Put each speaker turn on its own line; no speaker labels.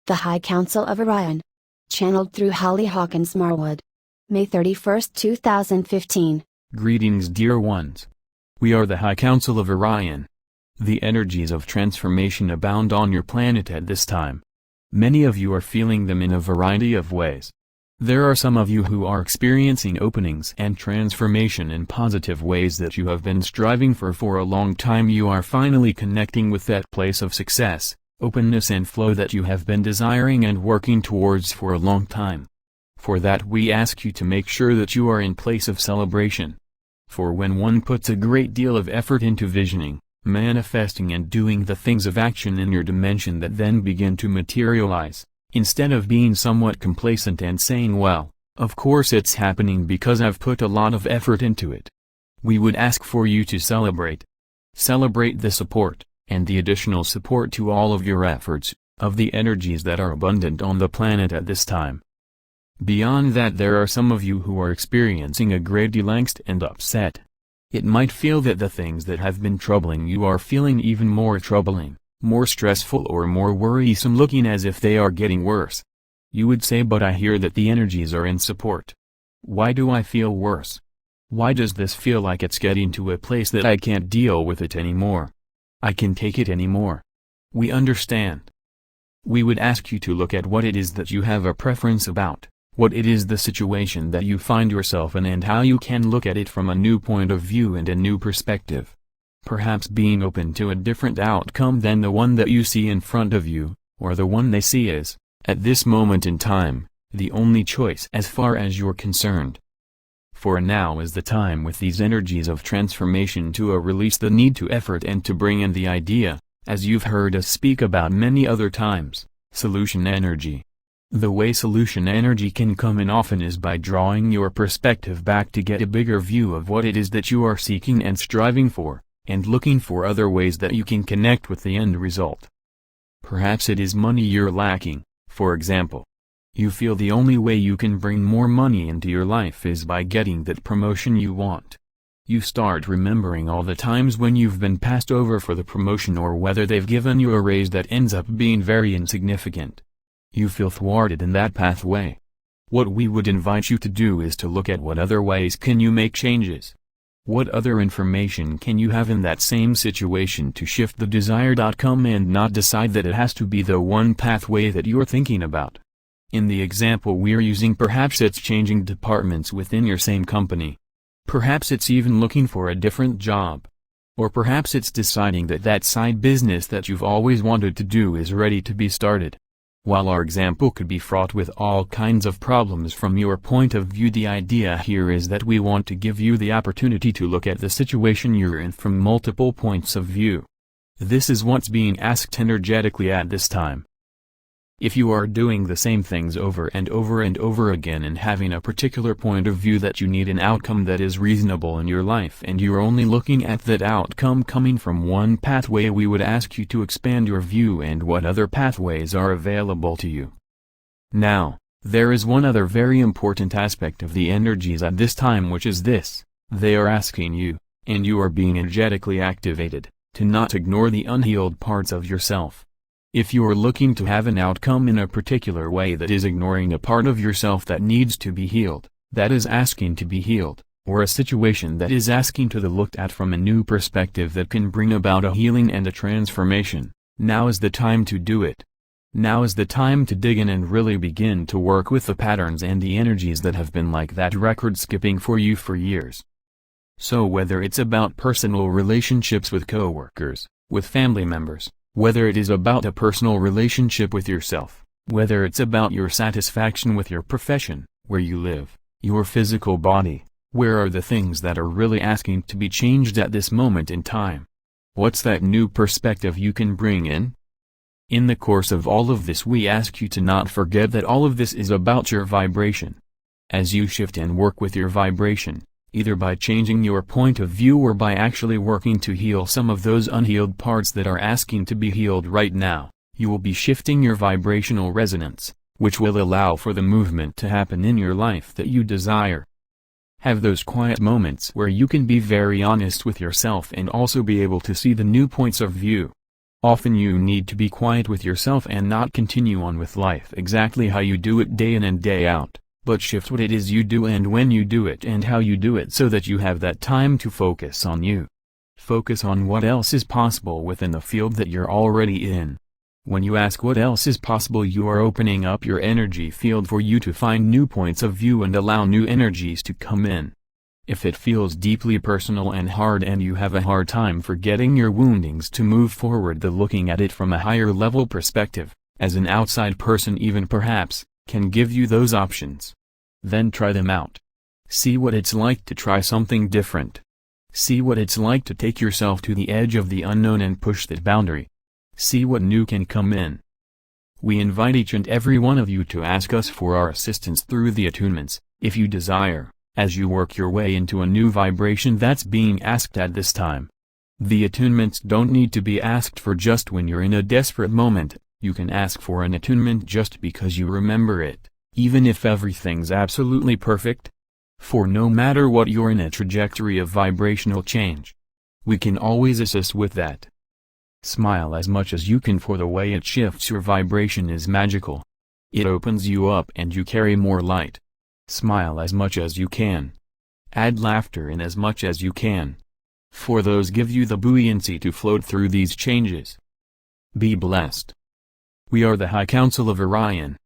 The High Council of Orion. Channeled through Holly Hawkins Marwood. May 31, 2015.
Greetings, dear ones. We are the High Council of Orion. The energies of transformation abound on your planet at this time. Many of you are feeling them in a variety of ways. There are some of you who are experiencing openings and transformation in positive ways that you have been striving for a long time. You are finally connecting with that place of success, openness and flow that you have been desiring and working towards for a long time. For that we ask you to make sure that you are in place of celebration. For when one puts a great deal of effort into visioning, manifesting and doing the things of action in your dimension that then begin to materialize, instead of being somewhat complacent and saying, well, of course it's happening because I've put a lot of effort into it. We would ask for you to celebrate. Celebrate the support, and the additional support to all of your efforts, of the energies that are abundant on the planet at this time. Beyond that, there are some of you who are experiencing a great deal angst and upset. It might feel that the things that have been troubling you are feeling even more troubling, more stressful or more worrisome, looking as if they are getting worse. You would say, but I hear that the energies are in support. Why do I feel worse? Why does this feel like it's getting to a place that I can't deal with it anymore? I can't take it anymore. We understand. We would ask you to look at what it is that you have a preference about, what it is the situation that you find yourself in, and how you can look at it from a new point of view and a new perspective. Perhaps being open to a different outcome than the one that you see in front of you, or the one they see is, at this moment in time, the only choice as far as you're concerned. For now is the time with these energies of transformation to release the need to effort and to bring in the idea, as you've heard us speak about many other times, solution energy. The way solution energy can come in often is by drawing your perspective back to get a bigger view of what it is that you are seeking and striving for, and looking for other ways that you can connect with the end result. Perhaps it is money you're lacking, for example. You feel the only way you can bring more money into your life is by getting that promotion you want. You start remembering all the times when you've been passed over for the promotion, or whether they've given you a raise that ends up being very insignificant. You feel thwarted in that pathway. What we would invite you to do is to look at what other ways can you make changes. What other information can you have in that same situation to shift the desired outcome and not decide that it has to be the one pathway that you're thinking about. In the example we're using, perhaps it's changing departments within your same company. Perhaps it's even looking for a different job. Or perhaps it's deciding that that side business that you've always wanted to do is ready to be started. While our example could be fraught with all kinds of problems from your point of view, the idea here is that we want to give you the opportunity to look at the situation you're in from multiple points of view. This is what's being asked energetically at this time. If you are doing the same things over and over and over again and having a particular point of view that you need an outcome that is reasonable in your life, and you're only looking at that outcome coming from one pathway, we would ask you to expand your view and what other pathways are available to you. Now, there is one other very important aspect of the energies at this time, which is this: they are asking you, and you are being energetically activated, to not ignore the unhealed parts of yourself. If you are looking to have an outcome in a particular way that is ignoring a part of yourself that needs to be healed, that is asking to be healed, or a situation that is asking to be looked at from a new perspective that can bring about a healing and a transformation, now is the time to do it. Now is the time to dig in and really begin to work with the patterns and the energies that have been like that record skipping for you for years. So whether it's about personal relationships with coworkers, with family members, whether it is about a personal relationship with yourself, whether it's about your satisfaction with your profession, where you live, your physical body, where are the things that are really asking to be changed at this moment in time? What's that new perspective you can bring in? In the course of all of this, we ask you to not forget that all of this is about your vibration. As you shift and work with your vibration, either by changing your point of view or by actually working to heal some of those unhealed parts that are asking to be healed right now, you will be shifting your vibrational resonance, which will allow for the movement to happen in your life that you desire. Have those quiet moments where you can be very honest with yourself and also be able to see the new points of view. Often you need to be quiet with yourself and not continue on with life exactly how you do it day in and day out, but shift what it is you do and when you do it and how you do it so that you have that time to focus on you. Focus on what else is possible within the field that you're already in. When you ask what else is possible, you are opening up your energy field for you to find new points of view and allow new energies to come in. If it feels deeply personal and hard and you have a hard time forgetting your woundings to move forward, the looking at it from a higher level perspective, as an outside person even perhaps, can give you those options. Then try them out. See what it's like to try something different. See what it's like to take yourself to the edge of the unknown and push that boundary. See what new can come in. We invite each and every one of you to ask us for our assistance through the attunements, if you desire, as you work your way into a new vibration that's being asked at this time. The attunements don't need to be asked for just when you're in a desperate moment. You can ask for an attunement just because you remember it, even if everything's absolutely perfect. For no matter what, you're in a trajectory of vibrational change. We can always assist with that. Smile as much as you can, for the way it shifts your vibration is magical. It opens you up and you carry more light. Smile as much as you can. Add laughter in as much as you can. For those give you the buoyancy to float through these changes. Be blessed. We are the High Council of Orion.